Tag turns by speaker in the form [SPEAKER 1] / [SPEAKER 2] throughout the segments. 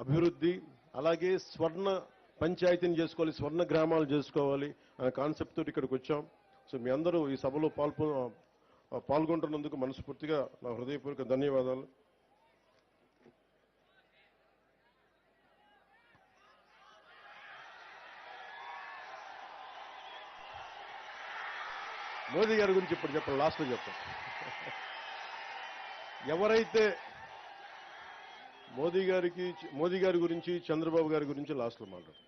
[SPEAKER 1] అభివృద్ధి, అలాగే స్వర్ణ పంచాయతీని చేసుకోవాలి, స్వర్ణ గ్రామాలు చేసుకోవాలి అనే కాన్సెప్ట్ తోటి ఇక్కడికి వచ్చాం. సో మీ అందరూ ఈ సభలో పాల్గొంటున్నందుకు మనస్ఫూర్తిగా నా హృదయపూర్వక ధన్యవాదాలు. మోదీ గారి గురించి ఇప్పుడు చెప్పండి, లాస్ట్లో చెప్పండి. ఎవరైతే మోదీ గారి గురించి, చంద్రబాబు గారి గురించి లాస్ట్లో మాట్లాడు.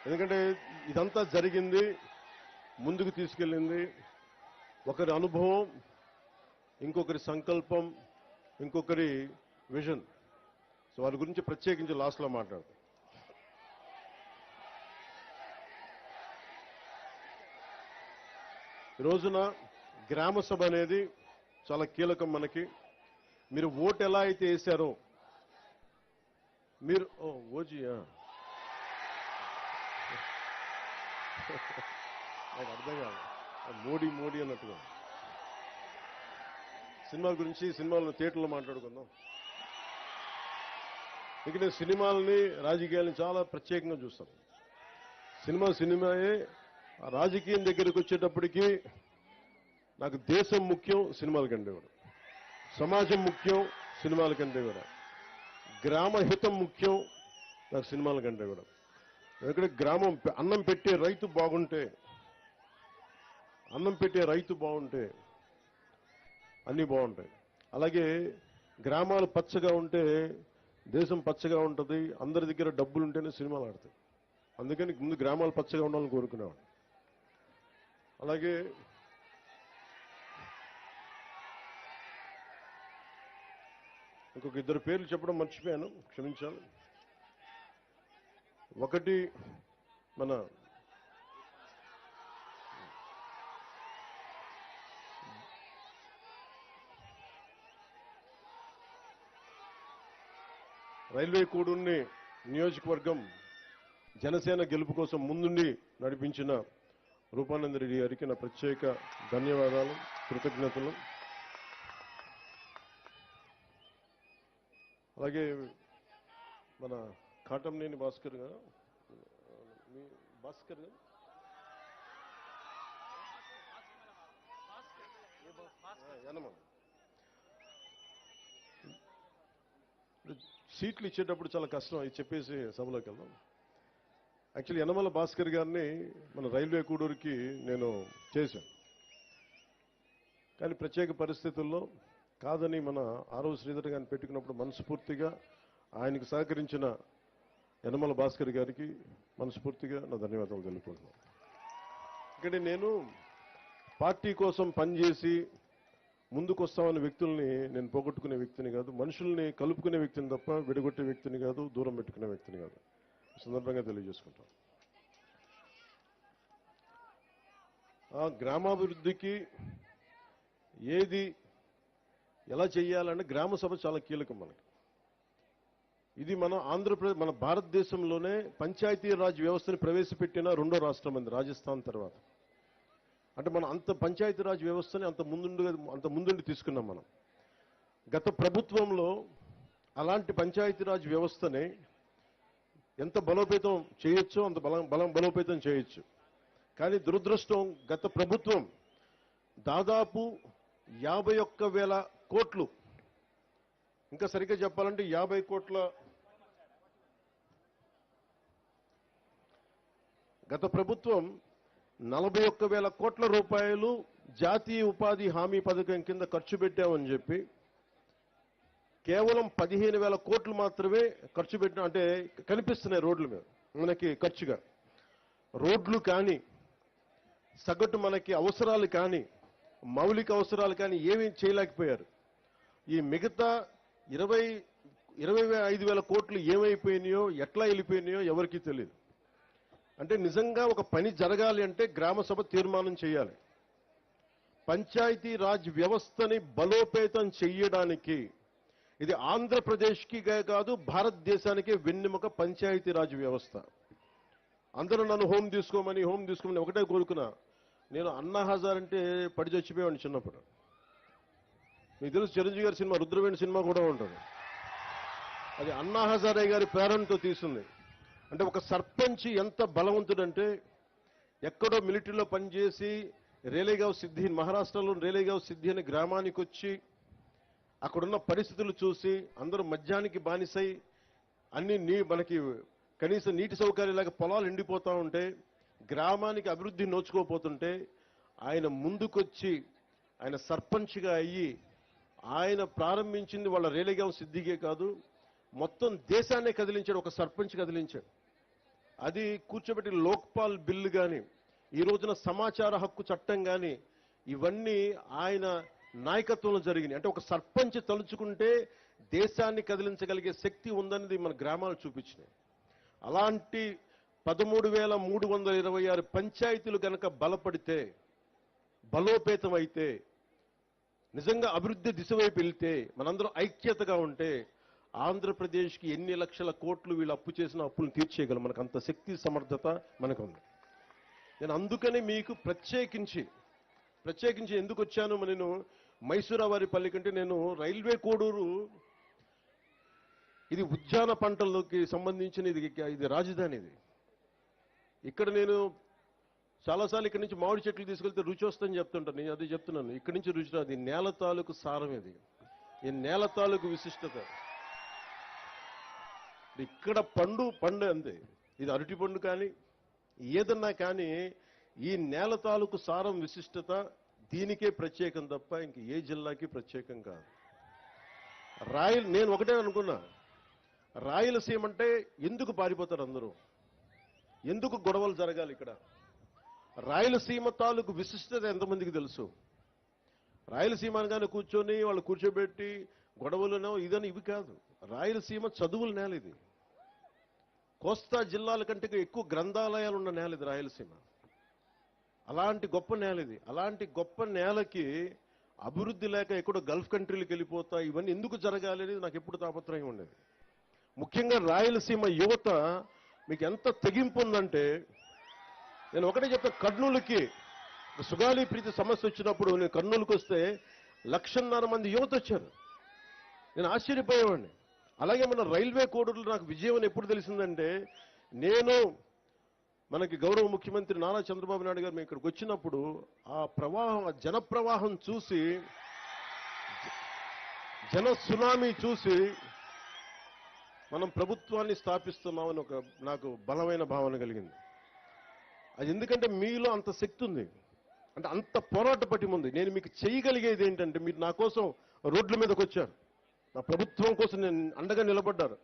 [SPEAKER 1] ఎందుకంటే ఇదంతా జరిగింది, ముందుకు తీసుకెళ్ళింది ఒకరి అనుభవం, ఇంకొకరి సంకల్పం, ఇంకొకరి విజన్. సో వారి గురించి ప్రత్యేకించి లాస్ట్లో మాట్లాడతాం. ఈ రోజున గ్రామ సభ అనేది చాలా కీలకం మనకి. మీరు ఓటు ఎలా అయితే వేశారో, మీరు ఓజీయా నాకు అర్థం కాదు, మోడీ అన్నట్టుగా. సినిమాల గురించి, సినిమాలను థియేటర్లో మాట్లాడుకుందాం. ఇక నేను సినిమాలని, రాజకీయాలని చాలా ప్రత్యేకంగా చూస్తాను. సినిమాయే. రాజకీయం దగ్గరికి వచ్చేటప్పటికి నాకు దేశం ముఖ్యం, సినిమాల కంటే కూడా సమాజం ముఖ్యం, సినిమాల కంటే కూడా గ్రామ హితం ముఖ్యం, నాకు సినిమాల కంటే కూడా. ఎందుకంటే గ్రామం అన్నం పెట్టే రైతు బాగుంటే అన్నీ బాగుంటాయి. అలాగే గ్రామాలు పచ్చగా ఉంటే దేశం పచ్చగా ఉంటుంది. అందరి దగ్గర డబ్బులు ఉంటేనే సినిమాలు ఆడతాయి. అందుకని ముందు గ్రామాలు పచ్చగా ఉండాలని కోరుకునేవాడు. అలాగే ఇంకొక ఇద్దరు పేర్లు చెప్పడం మర్చిపోయాను, క్షమించాలి. ఒకటి మన రైల్వే కూడూరుని నియోజకవర్గం జనసేన గెలుపు కోసం ముందుండి నడిపించిన రూపానంద రెడ్డి గారికి నా ప్రత్యేక ధన్యవాదాలు, కృతజ్ఞతలు. అలాగే మన కాటంనేని భాస్కర్ గారు, సీట్లు ఇచ్చేటప్పుడు చాలా కష్టం, ఇది చెప్పేసి సభలోకి వెళ్దాం. యాక్చువల్లీ యనమల భాస్కర్ గారిని మన రైల్వే కూడూరుకి నేను చేశాను. కానీ ప్రత్యేక పరిస్థితుల్లో కాదని మన ఆరవ శ్రీధర్ గారిని పెట్టుకున్నప్పుడు మనస్ఫూర్తిగా ఆయనకు సహకరించిన యనమల భాస్కర్ గారికి మనస్ఫూర్తిగా నా ధన్యవాదాలు తెలుపుకుంటున్నాను. ఎందుకంటే నేను పార్టీ కోసం పనిచేసి ముందుకు వస్తామన్న వ్యక్తుల్ని నేను పోగొట్టుకునే వ్యక్తిని కాదు, మనుషుల్ని కలుపుకునే వ్యక్తిని తప్ప విడగొట్టే వ్యక్తిని కాదు, దూరం పెట్టుకునే వ్యక్తిని కాదు. సందర్భంగా తెలియజేసుకుంటాం. ఆ గ్రామాభివృద్ధికి ఏది ఎలా చేయాలంటే గ్రామ సభ చాలా కీలకం మనకి. ఇది మన ఆంధ్రప్రదేశ్, మన భారతదేశంలోనే పంచాయతీరాజ్ వ్యవస్థని ప్రవేశపెట్టిన రెండో రాష్ట్రం అంది, రాజస్థాన్ తర్వాత. అంటే మనం అంత పంచాయతీరాజ్ వ్యవస్థని అంత ముందుండి తీసుకున్నాం మనం. గత ప్రభుత్వంలో అలాంటి పంచాయతీరాజ్ వ్యవస్థని ఎంత బలోపేతం చేయొచ్చో అంత బలోపేతం చేయొచ్చు. కానీ దురదృష్టం, గత ప్రభుత్వం దాదాపు 51,000 కోట్లు, ఇంకా సరిగ్గా చెప్పాలంటే 50 కోట్ల, గత ప్రభుత్వం 41,000 కోట్ల రూపాయలు జాతీయ ఉపాధి హామీ పథకం కింద ఖర్చు పెట్టామని చెప్పి కేవలం 15,000 కోట్లు మాత్రమే ఖర్చు పెట్టిన, అంటే కనిపిస్తున్నాయి రోడ్ల మీద మనకి ఖర్చుగా. రోడ్లు కానీ, సగటు మనకి అవసరాలు కానీ, మౌలిక అవసరాలు కానీ ఏమీ చేయలేకపోయారు. ఈ మిగతా 25,000 కోట్లు ఏమైపోయినాయో, ఎట్లా వెళ్ళిపోయినాయో ఎవరికీ తెలియదు. అంటే నిజంగా ఒక పని జరగాలి అంటే గ్రామ సభ తీర్మానం చేయాలి. పంచాయతీ రాజ్ వ్యవస్థని బలోపేతం చేయడానికి ఇది ఆంధ్రప్రదేశ్కి కాదు, భారతదేశానికి వెన్నెముక పంచాయతీ రాజ్ వ్యవస్థ. అందరూ నన్ను హోమ్ తీసుకోమని ఒకటే కోరుకున్నా. నేను అన్నా హజార్ అంటే పడి చచ్చిపోయాను చిన్నప్పుడు. మీకు తెలుసు, చిరంజీవి గారి సినిమా రుద్రవేణి సినిమా కూడా ఉంటుంది. అది అన్నా హజారే గారి ప్రేరణతో తీసింది. అంటే ఒక సర్పంచ్ ఎంత బలవంతుడంటే ఎక్కడో మిలిటరీలో పనిచేసి రేలేగావ్ సిద్ధి, మహారాష్ట్రలో రేలేగావ్ సిద్ధి అనే గ్రామానికి వచ్చి అక్కడున్న పరిస్థితులు చూసి అందరూ మద్యానికి బానిసై మనకి కనీసం నీటి సౌకర్యాలాగా పొలాలు ఎండిపోతూ ఉంటే, గ్రామానికి అభివృద్ధి నోచుకోపోతుంటే ఆయన ముందుకొచ్చి ఆయన సర్పంచ్గా అయ్యి ఆయన ప్రారంభించింది వాళ్ళ రేలేగావ్ సిద్ధికే కాదు, మొత్తం దేశాన్నే కదిలించాడు. ఒక సర్పంచ్ కదిలించాడు. అది కూర్చోబెట్టి లోక్పాల్ బిల్లు కానీ, ఈ రోజున సమాచార హక్కు చట్టం కానీ, ఇవన్నీ ఆయన నాయకత్వంలో జరిగినాయి. అంటే ఒక సర్పంచ్ తలుచుకుంటే దేశాన్ని కదిలించగలిగే శక్తి ఉందనేది మన గ్రామాలు చూపించినాయి. అలాంటి 13,326 పంచాయతీలు కనుక బలపడితే, బలోపేతం అయితే, నిజంగా అభివృద్ధి దిశ వైపు వెళ్తే, మనందరం ఐక్యతగా ఉంటే ఆంధ్రప్రదేశ్కి ఎన్ని లక్షల కోట్లు వీళ్ళు అప్పు చేసిన అప్పులను తీర్చేయగలం. మనకు అంత శక్తి సమర్థత మనకు ఉంది. నేను అందుకని మీకు ప్రత్యేకించి ఎందుకు వచ్చాను, నేను మైసూరావారిపల్లి కంటే నేను రైల్వే కోడూరు, ఇది ఉద్యాన పంటలకి సంబంధించిన ఇది రాజధాని. ఇక్కడ నేను చాలాసార్లు ఇక్కడి నుంచి మామిడి చెట్లు తీసుకెళ్తే రుచి వస్తుందని చెప్తుంటాను. నేను అదే చెప్తున్నాను, ఇక్కడి నుంచి రుచి రాదు. ఈ నేల తాలూకు సారం ఇది, ఈ నేల తాలూకు విశిష్టత. ఇక్కడ పండు అంతే. ఇది అరటి పండు కానీ ఏదన్నా కానీ ఈ నేల తాలూకు సారం విశిష్టత దీనికే ప్రత్యేకం తప్ప ఇంక ఏ జిల్లాకి ప్రత్యేకం కాదు. నేను ఒకటే అనుకున్నా, రాయలసీమ అంటే ఎందుకు పారిపోతారు అందరూ, ఎందుకు గొడవలు జరగాలి ఇక్కడ? రాయలసీమ తాలూకు విశిష్టత ఎంతమందికి తెలుసు? రాయలసీమ అనగానే కూర్చొని వాళ్ళు కూర్చోబెట్టి గొడవలునో ఇదని ఇవి కాదు. రాయలసీమ చదువుల నేల ఇది. కోస్తా జిల్లాల కంటే ఎక్కువ గ్రంథాలయాలు ఉన్న నేల ఇది రాయలసీమ. అలాంటి గొప్ప నేల ఇది. అలాంటి గొప్ప నేలకి అభివృద్ధి లేక ఎక్కడో గల్ఫ్ కంట్రీలకు వెళ్ళిపోతా ఇవన్నీ ఎందుకు జరగాలి అనేది నాకు ఎప్పుడు తాపత్రయం ఉండేది. ముఖ్యంగా రాయలసీమ యువత మీకు ఎంత తెగింపు ఉందంటే, నేను ఒకటే చెప్తా, కర్నూలుకి సుగాలి ప్రీతి సమస్య వచ్చినప్పుడు నేను కర్నూలుకి వస్తే 1,50,000 మంది యువత వచ్చారు. నేను ఆశ్చర్యపోయేవాడిని. అలాగే మన రైల్వే కోడూరులో నాకు విజయం ఎప్పుడు తెలిసిందంటే, మనకి గౌరవ ముఖ్యమంత్రి నారా చంద్రబాబు నాయుడు గారు మేము ఇక్కడికి వచ్చినప్పుడు ఆ ప్రవాహం, ఆ జన ప్రవాహం చూసి, జన సునామీ చూసి మనం ప్రభుత్వాన్ని స్థాపిస్తున్నామని నాకు బలమైన భావన కలిగింది. అది ఎందుకంటే మీలో అంత శక్తి ఉంది, అంటే అంత పోరాట పటిమ ఉంది. నేను మీకు చేయగలిగేది ఏంటంటే, మీరు నా కోసం రోడ్ల మీదకి వచ్చారు, నా ప్రభుత్వం కోసం నేను అండగా నిలబడ్డారు.